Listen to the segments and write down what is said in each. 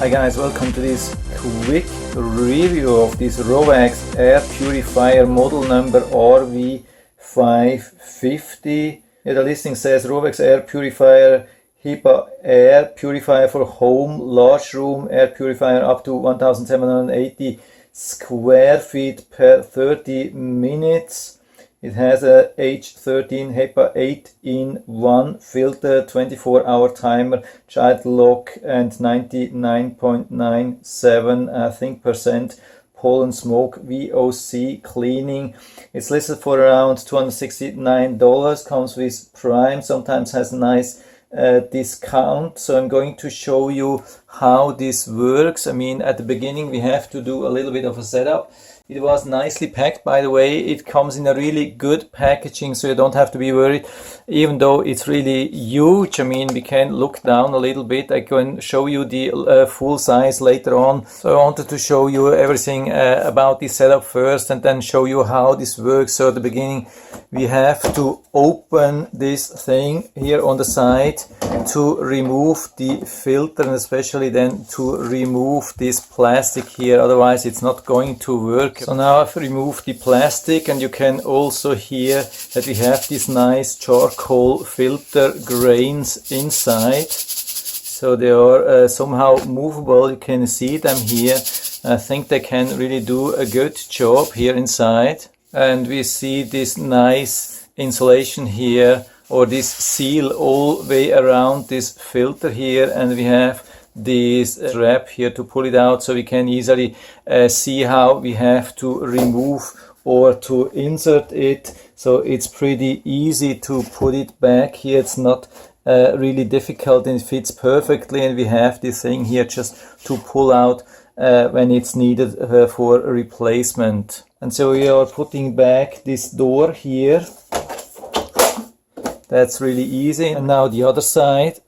Hi guys, welcome to this quick review of this ROVACS air purifier model number RV550. Yeah, the listing says ROVACS air purifier HEPA air purifier for home large room air purifier up to 1780 square feet per 30 minutes. It has a H13 HEPA 8-in-1 filter, 24-hour timer, child lock, and 99.97 percent pollen smoke VOC cleaning. It's listed for around $269. Comes with Prime. Sometimes has a nice discount. So I'm going to show you how this works. I mean, at the beginning we have to do a little bit of a setup. It was nicely packed, by the way. It comes in a really good packaging, so you don't have to be worried, even though it's really huge. I mean, we can look down a little bit. I can show you the full size later on. So I wanted to show you everything about this setup first and then show you how this works. So at the beginning, we have to open this thing here on the side to remove the filter, and especially then to remove this plastic here, otherwise it's not going to work. So now I've removed the plastic, and you can also hear that we have these nice charcoal filter grains inside. So they are somehow movable. You can see them here. I think they can really do a good job here inside. And we see this nice insulation here, or this seal all the way around this filter here, and we have this strap here to pull it out, so we can easily see how we have to remove or to insert it. So it's pretty easy to put it back here. It's not really difficult, and it fits perfectly, and we have this thing here just to pull out when it's needed for a replacement. And so we are putting back this door here. That's really easy. And now the other side.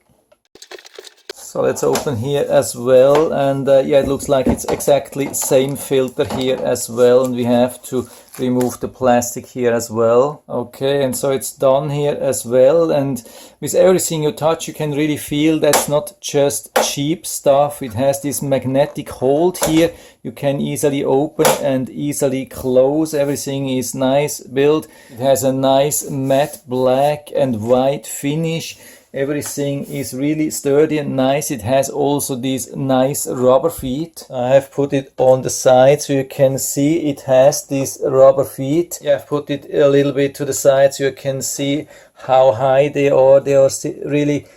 So let's open here as well, and yeah, it looks like it's exactly same filter here as well, and we have to remove the plastic here as well. Okay, and so it's done here as well, and with everything you touch you can really feel that's not just cheap stuff. It has this magnetic hold here. You can easily open and easily close. Everything is nice built. It has a nice matte black and white finish. Everything is really sturdy and nice. It has also these nice rubber feet. I have put it on the side so you can see it has these rubber feet. Yeah, I've put it a little bit to the side so you can see how high they are. They are really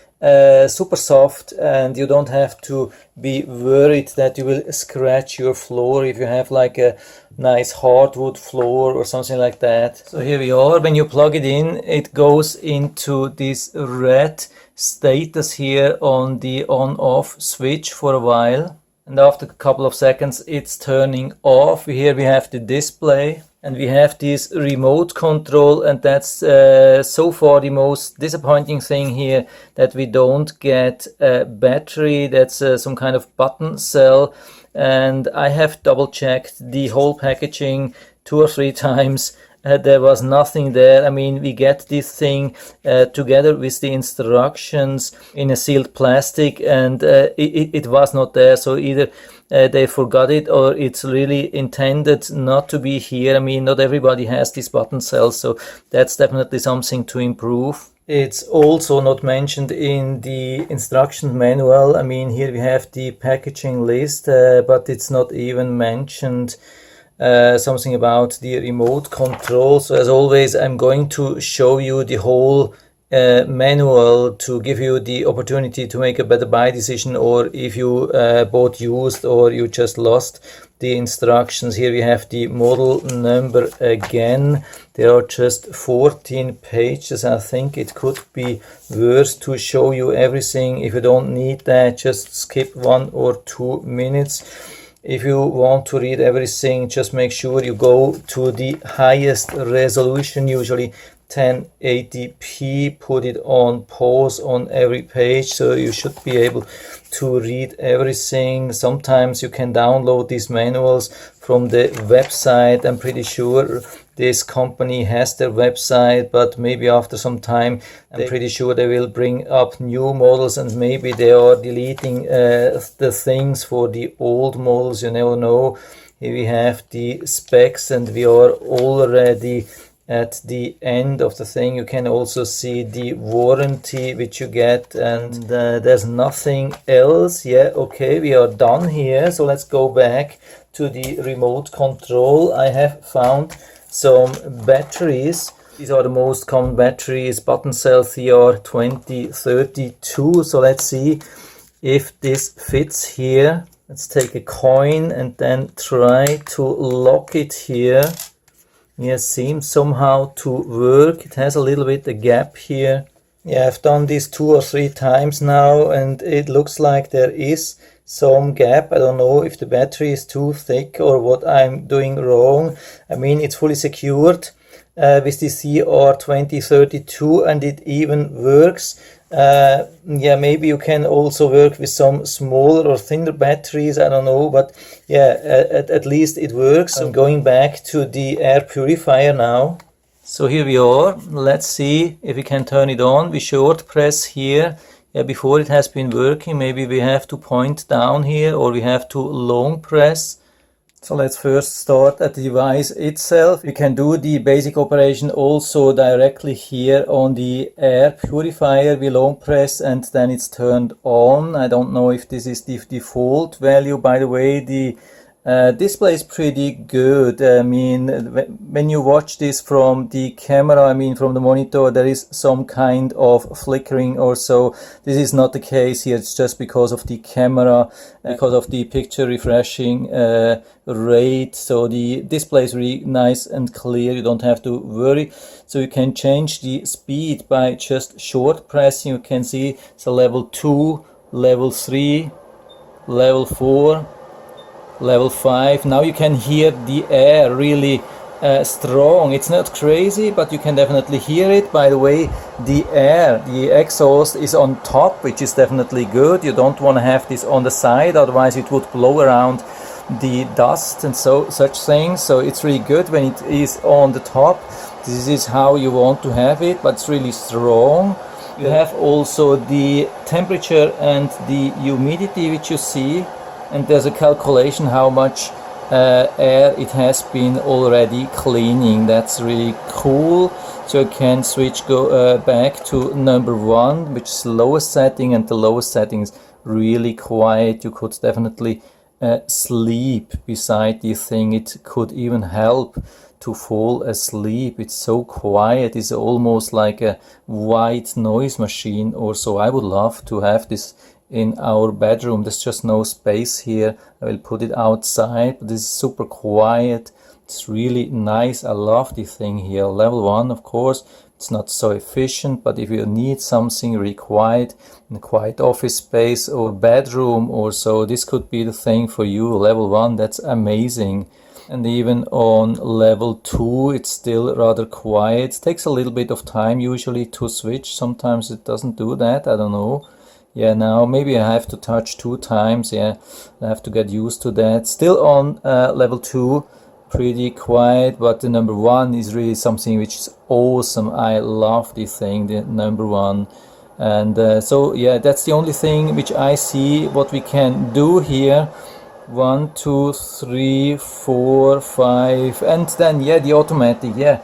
super soft, and you don't have to be worried that you will scratch your floor if you have like a nice hardwood floor or something like that. So here we are. When you plug it in, it goes into this red status here on the on-off switch for a while, and after a couple of seconds it's turning off. Here we have the display, and we have this remote control, and that's so far the most disappointing thing here, that we don't get a battery. That's some kind of button cell, and I have double checked the whole packaging 2 or 3 times. There was nothing there. I mean, we get this thing together with the instructions in a sealed plastic, and it was not there. So either they forgot it, or it's really intended not to be here. I mean, not everybody has these button cells, so that's definitely something to improve. It's also not mentioned in the instruction manual. I mean, here we have the packaging list, but it's not even mentioned something about the remote control. So as always, I'm going to show you the whole manual to give you the opportunity to make a better buy decision, or if you bought used or you just lost the instructions. Here we have the model number again. There are just 14 pages. I think it could be worse to show you everything. If you don't need that, just skip 1 or 2 minutes. If you want to read everything, just make sure you go to the highest resolution. Usually 1080p, put it on pause on every page, so you should be able to read everything. Sometimes you can download these manuals from the website. I'm pretty sure this company has their website, but maybe after some time I'm pretty sure they will bring up new models, and maybe they are deleting the things for the old models. You never know. Here we have the specs, and we are already at the end of the thing. You can also see the warranty which you get, and there's nothing else. Yeah, okay, we are done here. So let's go back to the remote control. I have found some batteries. These are the most common batteries, button cell CR2032. So let's see if this fits here. Let's take a coin and then try to lock it here. Yeah, seems somehow to work. It has a little bit a gap here. Yeah, I've done this 2 or 3 times now, and it looks like there is some gap. I don't know if the battery is too thick or what I'm doing wrong. I mean, it's fully secured with the CR2032, and it even works. Yeah, maybe you can also work with some smaller or thinner batteries, I don't know, but yeah, at least it works. I'm going back to the air purifier now. So here we are. Let's see if we can turn it on. We short press here. Yeah, before it has been working. Maybe we have to point down here, or we have to long press. So let's first start at the device itself. You can do the basic operation also directly here on the air purifier. We long press and then it's turned on. I don't know if this is the default value. By the way, the display is pretty good. I mean, when you watch this from the camera, I mean from the monitor, there is some kind of flickering or so. This is not the case here. It's just because of the camera, because of the picture refreshing rate. So the display is really nice and clear. You don't have to worry. So you can change the speed by just short pressing. You can see it's a level 2, level 3, level 4, level 5. Now you can hear the air really strong. It's not crazy, but you can definitely hear it. By the way, the air, the exhaust is on top, which is definitely good. You don't want to have this on the side, otherwise it would blow around the dust and such things. So it's really good when it is on the top. This is how you want to have it, but it's really strong. You have also the temperature and the humidity, which you see, and there's a calculation how much air it has been already cleaning. That's really cool. So you can switch back to number 1, which is the lowest setting, and the lowest setting is really quiet. You could definitely sleep beside the thing. It could even help to fall asleep. It's so quiet. It's almost like a white noise machine or so. I would love to have this in our bedroom. There's just no space here. I will put it outside, but this is super quiet. It's really nice. I love the thing here. Level 1, of course, it's not so efficient, but if you need something really quiet, in a quiet office space or bedroom or so, this could be the thing for you. Level 1, that's amazing. And even on level 2, it's still rather quiet. It takes a little bit of time usually to switch. Sometimes it doesn't do that. I don't know. Yeah, now maybe I have to touch 2 times. Yeah, I have to get used to that. Still on level 2, pretty quiet, but the number 1 is really something which is awesome. I love this thing, the number 1. And so yeah, that's the only thing which I see what we can do here. 1, 2, 3, 4, 5, and then yeah, the automatic. Yeah,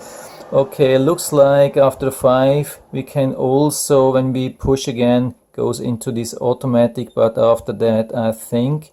okay, looks like after 5 we can also, when we push again, goes into this automatic, but after that I think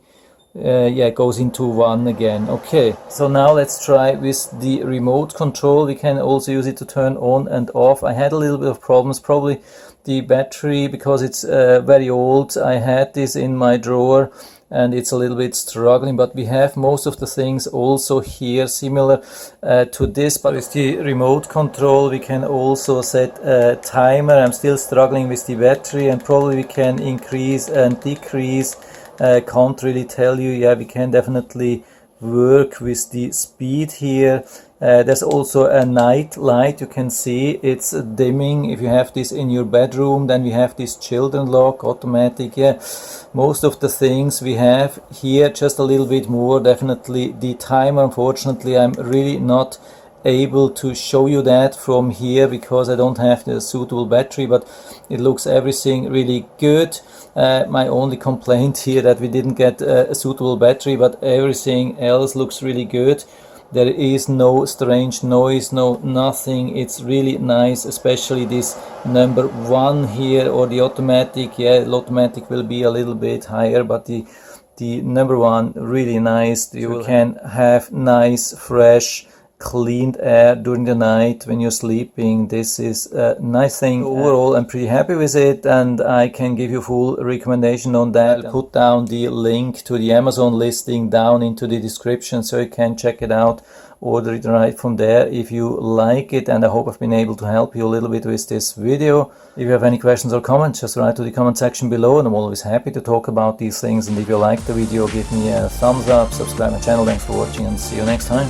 yeah, it goes into 1 again. Okay, so now let's try with the remote control. We can also use it to turn on and off. I had a little bit of problems, probably the battery, because it's very old. I had this in my drawer and it's a little bit struggling, but we have most of the things also here similar to this. But with the remote control we can also set a timer. I'm still struggling with the battery, and probably we can increase and decrease. Can't really tell you. Yeah, we can definitely work with the speed here. There's also a night light. You can see it's dimming. If you have this in your bedroom, then we have this children lock, automatic. Yeah, most of the things we have here, just a little bit more. Definitely the timer. Unfortunately, I'm really not able to show you that from here because I don't have the suitable battery, but it looks everything really good. My only complaint here that we didn't get a suitable battery, but everything else looks really good. There is no strange noise, no nothing. It's really nice, especially this number 1 here, or the automatic. Yeah, the automatic will be a little bit higher, but the number 1 really nice. You can have nice, fresh, cleaned air during the night when you're sleeping. This is a nice thing. Overall, I'm pretty happy with it, and I can give you full recommendation on that. I'll put down the link to the Amazon listing down into the description so you can check it out, order it right from there if you like it. And I hope I've been able to help you a little bit with this video. If you have any questions or comments, just write to the comment section below, and I'm always happy to talk about these things. And if you like the video, give me a thumbs up, subscribe my channel. Thanks for watching, and see you next time.